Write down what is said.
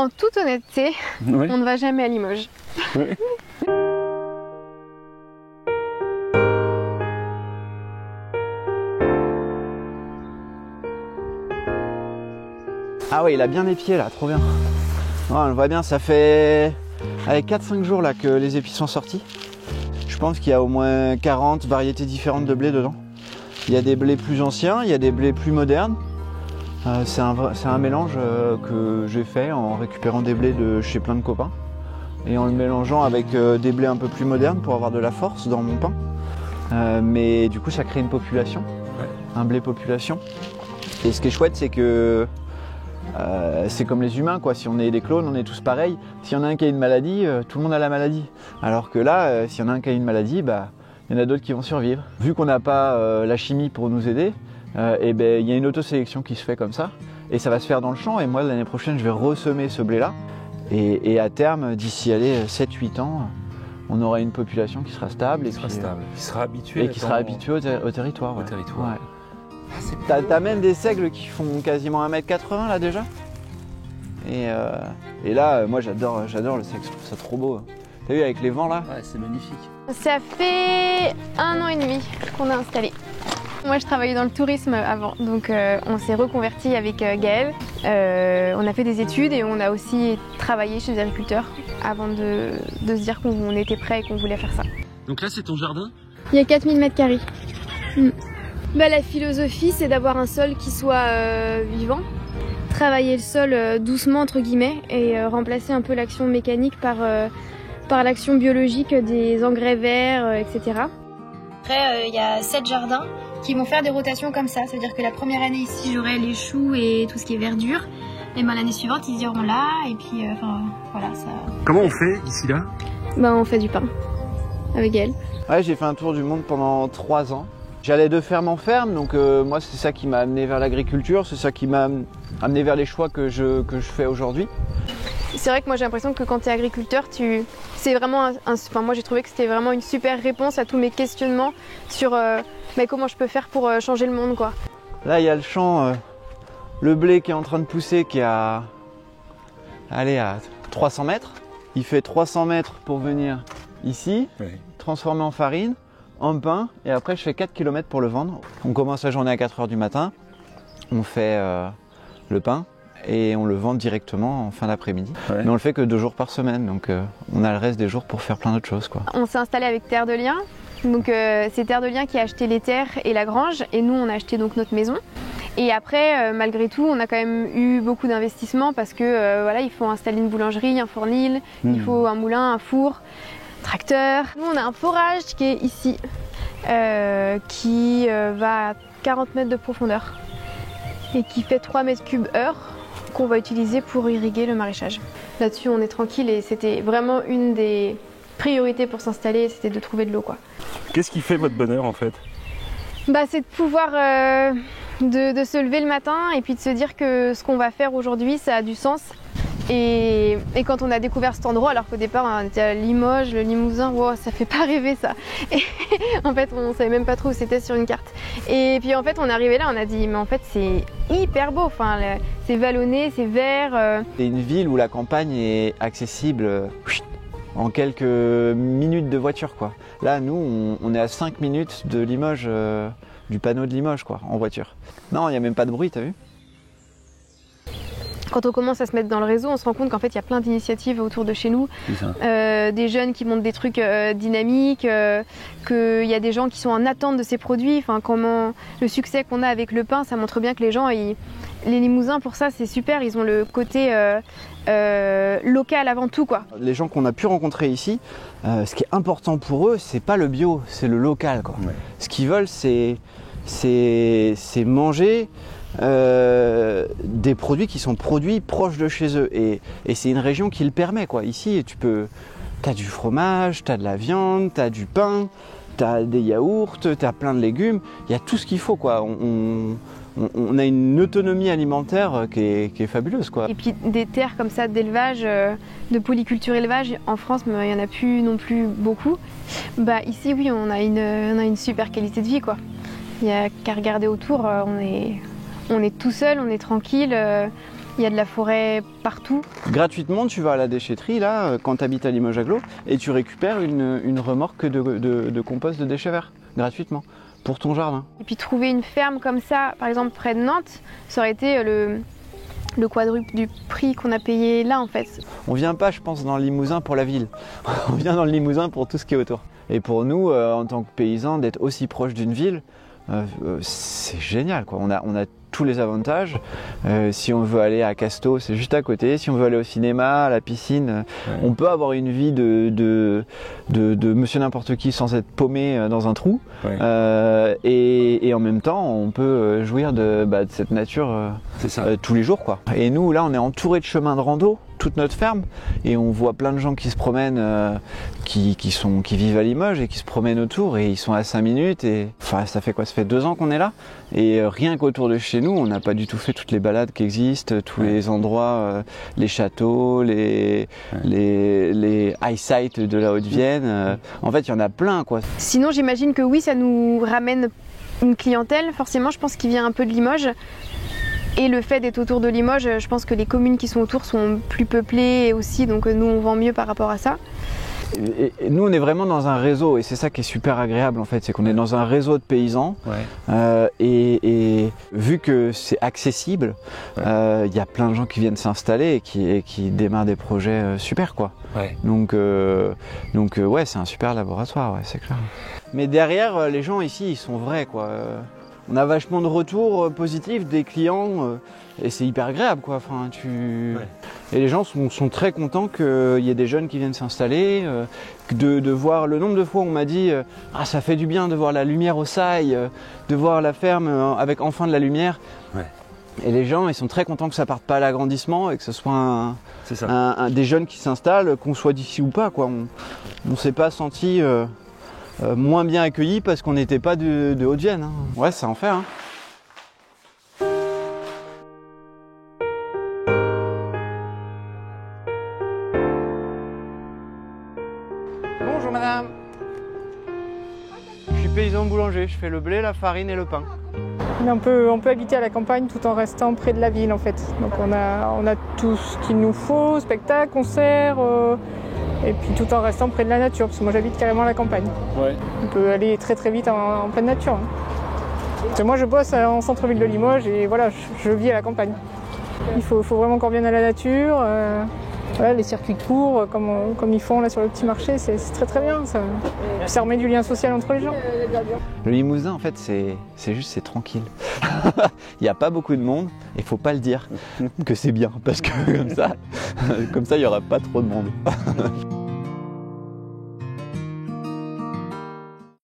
En toute honnêteté, Oui. on ne va jamais à Limoges. Oui. Ah oui, il a bien les pieds là, trop bien. Ouais, on le voit bien, ça fait 4-5 jours là que les épis sont sortis. Je pense qu'il y a au moins 40 variétés différentes de blé dedans. Il y a des blés plus anciens, il y a des blés plus modernes. C'est un mélange que j'ai fait en récupérant des blés de chez plein de copains et en le mélangeant avec des blés un peu plus modernes pour avoir de la force dans mon pain. Mais du coup ça crée une population, un blé population. Et ce qui est chouette c'est que c'est comme les humains quoi, si on est des clones on est tous pareils. S'il y en a un qui a une maladie, tout le monde a la maladie. Alors que là, s'il y en a un qui a une maladie, bah, il y en a d'autres qui vont survivre. Vu qu'on n'a pas la chimie pour nous aider, et ben, y a une autosélection qui se fait comme ça. Et ça va se faire dans le champ. Et moi l'année prochaine je vais ressemer ce blé là. Et à terme, d'ici 7-8 ans, on aura une population qui sera stable. Qui sera habituée. Et qui sera habituée au territoire. Au territoire. Ouais. T'as même des seigles qui font quasiment 1m80 là déjà. Et là, moi j'adore le seigle, je trouve ça trop beau. T'as vu avec les vents là? Ouais, c'est magnifique. Ça fait 1 an et demi qu'on a installé. Moi je travaillais dans le tourisme avant, donc on s'est reconverti avec Gaël. On a fait des études et on a aussi travaillé chez des agriculteurs avant de se dire qu'on était prêt et qu'on voulait faire ça. Donc là c'est ton jardin? Il y a 4000 m². Bah, la philosophie c'est d'avoir un sol qui soit vivant, travailler le sol doucement entre guillemets et remplacer un peu l'action mécanique par l'action biologique des engrais verts, etc. Après il y a 7 jardins qui vont faire des rotations comme ça, c'est-à-dire que la première année ici j'aurai les choux et tout ce qui est verdure, et ben l'année suivante ils iront là et puis voilà ça. Comment on fait ici là? Ben on fait du pain avec elle. Ouais, j'ai fait un tour du monde pendant 3 ans. J'allais de ferme en ferme, donc moi c'est ça qui m'a amené vers l'agriculture, c'est ça qui m'a amené vers les choix que je fais aujourd'hui. C'est vrai que moi j'ai l'impression que quand tu es agriculteur, c'est vraiment enfin, moi j'ai trouvé que c'était vraiment une super réponse à tous mes questionnements sur mais comment je peux faire pour changer le monde quoi. Là il y a le champ, le blé qui est en train de pousser qui est à 300 mètres. Il fait 300 mètres pour venir ici, transformer en farine, en pain, et après je fais 4 km pour le vendre. On commence la journée à 4 h du matin, on fait le pain et on le vend directement en fin d'après-midi. Mais on le fait que 2 jours par semaine, donc on a le reste des jours pour faire plein d'autres choses quoi. On s'est installé avec Terre de Liens, donc c'est Terre de Liens qui a acheté les terres et la grange, et nous on a acheté donc notre maison. Et après, malgré tout, on a quand même eu beaucoup d'investissements parce que voilà, il faut installer une boulangerie, un fournil, il faut un moulin, un four, un tracteur. Nous on a un forage qui est ici, qui va à 40 mètres de profondeur et qui fait 3 m³ heure qu'on va utiliser pour irriguer le maraîchage. Là-dessus on est tranquille et c'était vraiment une des priorités pour s'installer, c'était de trouver de l'eau quoi. Qu'est-ce qui fait votre bonheur en fait? Bah, c'est de pouvoir de se lever le matin et puis de se dire que ce qu'on va faire aujourd'hui ça a du sens. Et quand on a découvert cet endroit, alors qu'au départ on était à Limoges, le Limousin, wow, ça fait pas rêver ça. Et en fait on savait même pas trop où c'était sur une carte. Et puis en fait on est arrivé là, on a dit mais en fait c'est hyper beau, enfin, c'est vallonné, c'est vert. C'est une ville où la campagne est accessible en quelques minutes de voiture quoi. Là nous on est à 5 minutes de Limoges, du panneau de Limoges quoi, en voiture. Non, il n'y a même pas de bruit, t'as vu? Quand on commence à se mettre dans le réseau, on se rend compte qu'en fait il y a plein d'initiatives autour de chez nous, des jeunes qui montent des trucs dynamiques, qu'il y a des gens qui sont en attente de ces produits. Enfin, comment le succès qu'on a avec le pain, ça montre bien que les gens, les Limousins pour ça c'est super, ils ont le côté local avant tout quoi. Les gens qu'on a pu rencontrer ici, ce qui est important pour eux, c'est pas le bio, c'est le local quoi. Ouais. Ce qu'ils veulent c'est manger des produits qui sont produits proches de chez eux et c'est une région qui le permet quoi. Ici t'as du fromage, t'as de la viande, t'as du pain, t'as des yaourts, t'as plein de légumes, il y a tout ce qu'il faut quoi. On a une autonomie alimentaire qui est fabuleuse quoi. Et puis des terres comme ça d'élevage, de polyculture élevage, en France il n'y en a plus non plus beaucoup. Bah ici oui on a une super qualité de vie quoi. Il n'y a qu'à regarder autour, on est tout seul, on est tranquille. il y a de la forêt partout. Gratuitement, tu vas à la déchetterie, là, quand tu habites à Limoges-Aglo, et tu récupères une remorque de compost de déchets verts, gratuitement, pour ton jardin. Et puis trouver une ferme comme ça, par exemple près de Nantes, ça aurait été le quadruple du prix qu'on a payé là en fait. On vient pas, je pense, dans le Limousin pour la ville. On vient dans le Limousin pour tout ce qui est autour. Et pour nous, en tant que paysans, d'être aussi proche d'une ville, c'est génial, quoi. On a tous les avantages. Si on veut aller à Casto, c'est juste à côté. Si on veut aller au cinéma, à la piscine, on peut avoir une vie de monsieur n'importe qui sans être paumé dans un trou. Et en même temps, on peut jouir de cette nature tous les jours, quoi. Et nous, là, on est entouré de chemins de rando, toute notre ferme, et on voit plein de gens qui se promènent, qui vivent à Limoges et qui se promènent autour, et ils sont à 5 minutes. Et enfin, ça fait quoi? Ça fait 2 ans qu'on est là, et rien qu'autour de chez nous, on n'a pas du tout fait toutes les balades qui existent, tous les endroits, les châteaux, les high sites de la Haute-Vienne. En fait, il y en a plein, quoi. Sinon, j'imagine que oui, ça nous ramène une clientèle, forcément, je pense, qui vient un peu de Limoges. Et le fait d'être autour de Limoges, je pense que les communes qui sont autour sont plus peuplées aussi, donc nous on vend mieux par rapport à ça. Et nous on est vraiment dans un réseau, et c'est ça qui est super agréable en fait, c'est qu'on est dans un réseau de paysans, et vu que c'est accessible, y a plein de gens qui viennent s'installer et qui démarrent des projets super, quoi. Donc ouais, c'est un super laboratoire, ouais, c'est clair. Mais derrière, les gens ici ils sont vrais, quoi. On a vachement de retours positifs des clients, et c'est hyper agréable, quoi. Enfin, Et les gens sont très contents qu'il y ait des jeunes qui viennent s'installer, de voir le nombre de fois où on m'a dit ah, ça fait du bien de voir la lumière au Sail, de voir la ferme avec enfin de la lumière. Et les gens, ils sont très contents que ça parte pas à l'agrandissement et que ce soit des jeunes qui s'installent, qu'on soit d'ici ou pas, quoi. On s'est pas senti moins bien accueillis parce qu'on n'était pas de Haute-Vienne, hein. Ouais, ça en fait, hein. Bonjour madame. Je suis paysan boulanger, je fais le blé, la farine et le pain. On peut habiter à la campagne tout en restant près de la ville en fait. Donc on a tout ce qu'il nous faut, spectacle, concert, et puis tout en restant près de la nature, parce que moi j'habite carrément à la campagne. On peut aller très très vite en pleine nature. Parce que moi je bosse en centre-ville de Limoges et voilà, je vis à la campagne. Il faut vraiment qu'on revienne à la nature. Voilà, les circuits courts, comme ils font là sur le petit marché, c'est très très bien. Ça remet du lien social entre les gens. Le Limousin, en fait, c'est tranquille. Il n'y a pas beaucoup de monde, et il ne faut pas le dire que c'est bien, parce que comme ça, il n'y aura pas trop de monde.